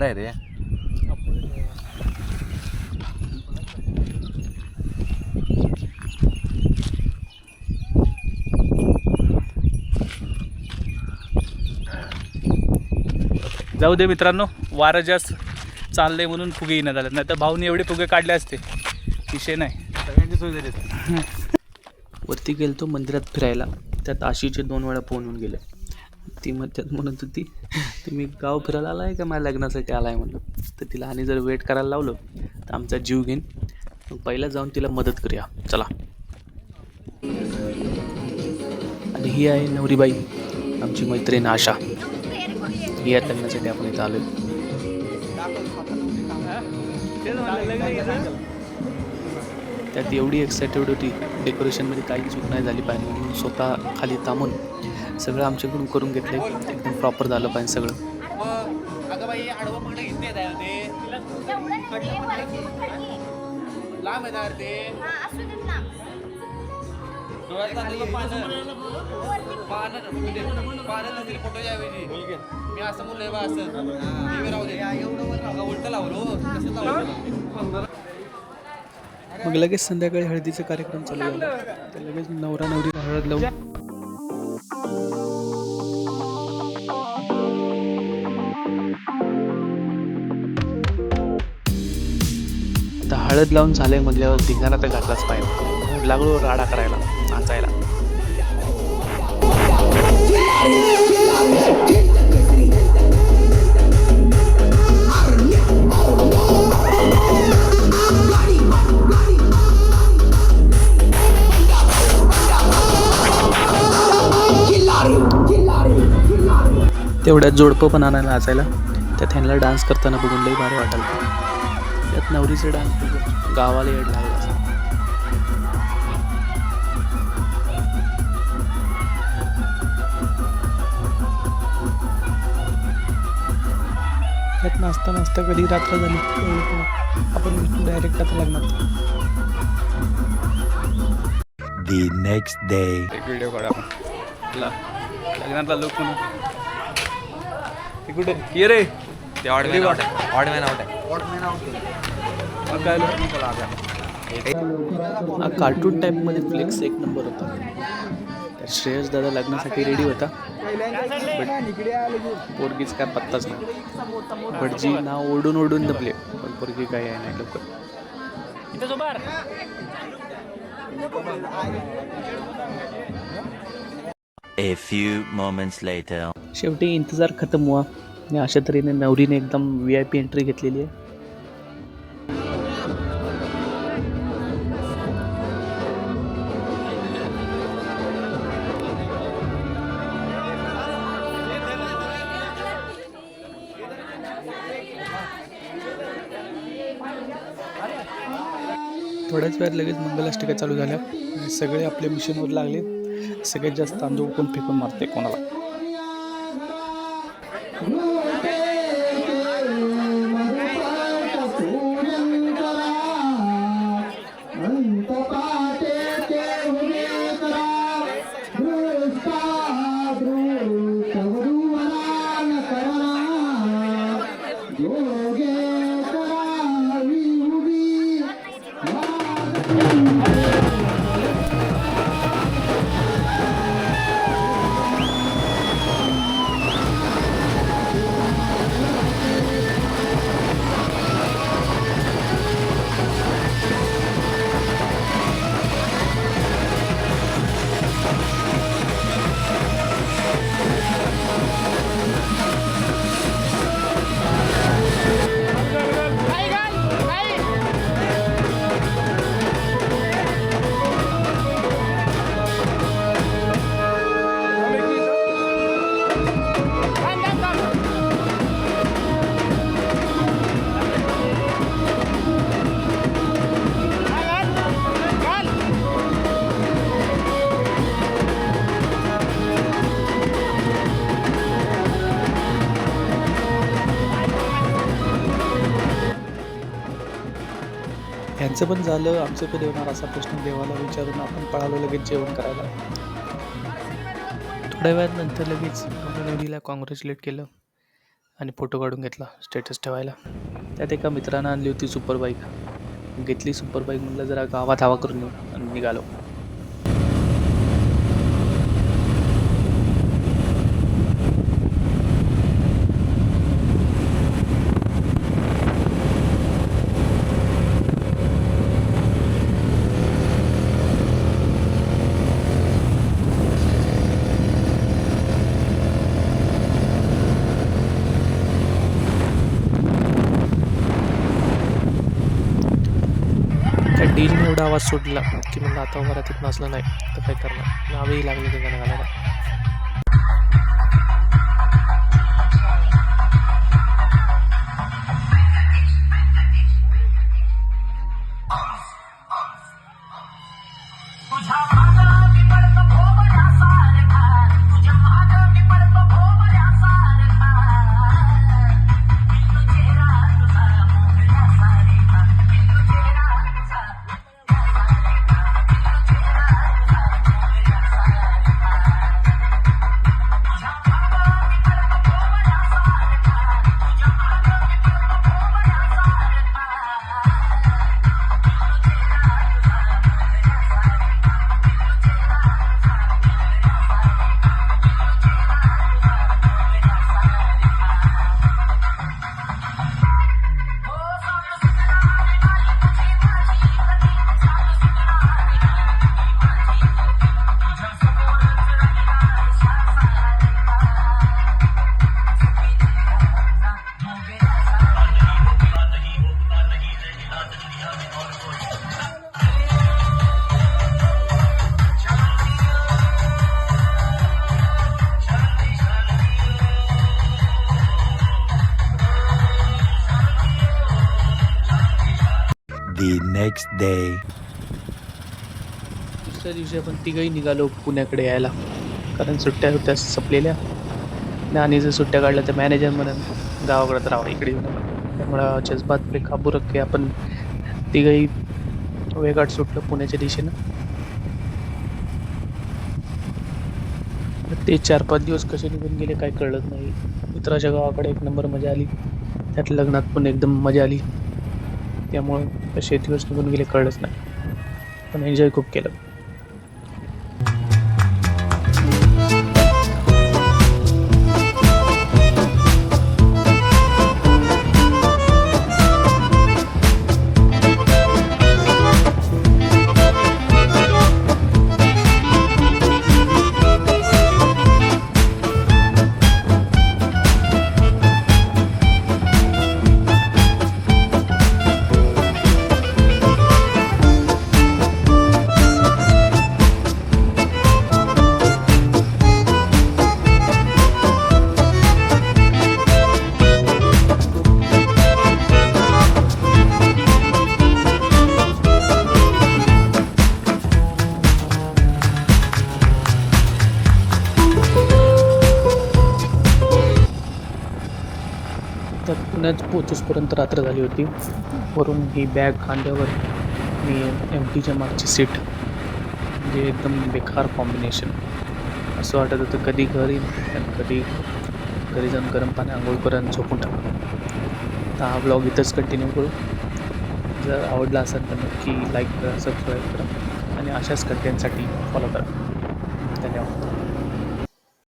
वारा आहे रे. जाऊ दे मित्रांनो, वारं जास्त चाललंय म्हणून फुगे येण्यात आले, नाही तर भाऊनी एवढे फुगे काढले असते, विषय नाही. सगळ्यांची सोय झाली. वरती गेलतो मंदिरात फिरायला, त्यात आशीचे 2 वेळा फोन येऊन गेले. ती त्यात म्हणत होती, तुम्ही गाव फिरायला आलाय का माझ्या लग्नासाठी आलाय म्हणलं. तर तिला आणि जर वेट करायला लावलं तर आमचा जीव घेईन. मग पहिला जाऊन तिला मदत करूया, चला. आणि ही आहे नवरीबाई, आमची मैत्रीण आशा. ही या लग्नासाठी आपण इथं आलोय. त्यात एवढी एक्साइटेड होती, डेकोरेशनमध्ये काही चूक नाही झाली पाहिजे म्हणून स्वतः खाली थांबून सगळं आमच्याकडून करून घेतले. एकदम प्रॉपर झालं पाहिजे सगळं. मग लगेच संध्याकाळी हळदीचा कार्यक्रम चालू झाला. तर लगेच नवरा नवरीला हळद लावून आता हळद लावून झाले म्हटल्यावर धिंगाणा तर घातलाच पाहिजे. लागलो राडा करायला, नाचायला. तेवढ्यात जोडपं पण आणायला नाचायला. त्यात ह्यांना डान्स करताना बघून लई भारी वाटायला. त्यात नवरीचे डान्स बघून गावाला येड लागला. त्यात नाचता नाचता कधी रात्र झाली आपण डायरेक्ट आता लग्नात. The next day. एक व्हिडिओ काढा आपण लग्नातला लोक म्हणून. कुठे ये रे, कार्टून टाईप मध्ये फ्लेक्स एक नंबर होता. श्रेयस दादा लग्नासाठी रेडी होता, पोरगीच काय पत्ताच नाही. भटजी नाव ओढून ओढून दबले, पण पोरगी काय आहे नाही लवकर. A few moments later. शेवटी इंतजार खतम हुआ आणि अशा तऱ्हेने नवरीने एकदम VIP एंट्री घेतलेली आहे. थोड्याच वेळात लगेच मंगलाष्टका चालू झाल्या. सगळे आपल्या मिशनवर लागले. सगळ्यात जास्त तांदूळ कोण फेकून मारते कोणाला. त्यांचं पण झालं, आमचं कधी होणार असा प्रश्न देवाला विचारून आपण पळालो लगेच जेवण करायला. थोड्या वेळात नंतर लगेच नवरीला कॉंग्रॅच्युलेट केलं आणि फोटो काढून घेतला स्टेटस ठेवायला. त्यात एका मित्रानं आणली होती सुपर बाईक. घेतली सुपर बाईक, म्हटलं जरा गावात हवा करून येऊ आणि निघालो. त्या डीलने एवढा आवाज सोडला की म्हणलं आता वरातीत नाचलं नाही तर काय करणार, नावेही लागले ते गाणं घालायला. The next day. दुसऱ्या दिवशी आपण तिघही निघालो पुण्याकडे यायला, कारण सुट्ट्या होत्या संपलेल्या. आणि जर सुट्ट्या काढल्या तर मॅनेजर म्हणून गावाकडे राहावं, इकडे येऊ नका. त्यामुळं जज्बात पे काबू रख के आपण तिघही वेगाट सुटलं पुण्याच्या दिशेनं. ते 4-5 दिवस कसे निघून गेले काय कळलंच नाही. मित्राच्या गावाकडे एक नंबर मजा आली, त्यात लग्नात पण एकदम मजा आली. त्यामुळं कसे दिवस निघून गेले कळलंच नाही, पण एन्जॉय खूप केलं. तर पुण्यात पोहोचोसपर्यंत रात्र झाली होती. वरून ही बॅग खांद्यावर आणि एमटीच्या मागची सीट, म्हणजे एकदम बेकार कॉम्बिनेशन. असं वाटत होतं कधी घरी आणि कधी घरी जाऊन गरम पाणी आंघोळपर्यंत झोपून टाकलं. तर हा ब्लॉग इथंच कंटिन्यू करू. जर आवडला असेल तर नक्की लाईक करा, सबस्क्राईब करा आणि अशाच कंटेंटसाठी फॉलो करा.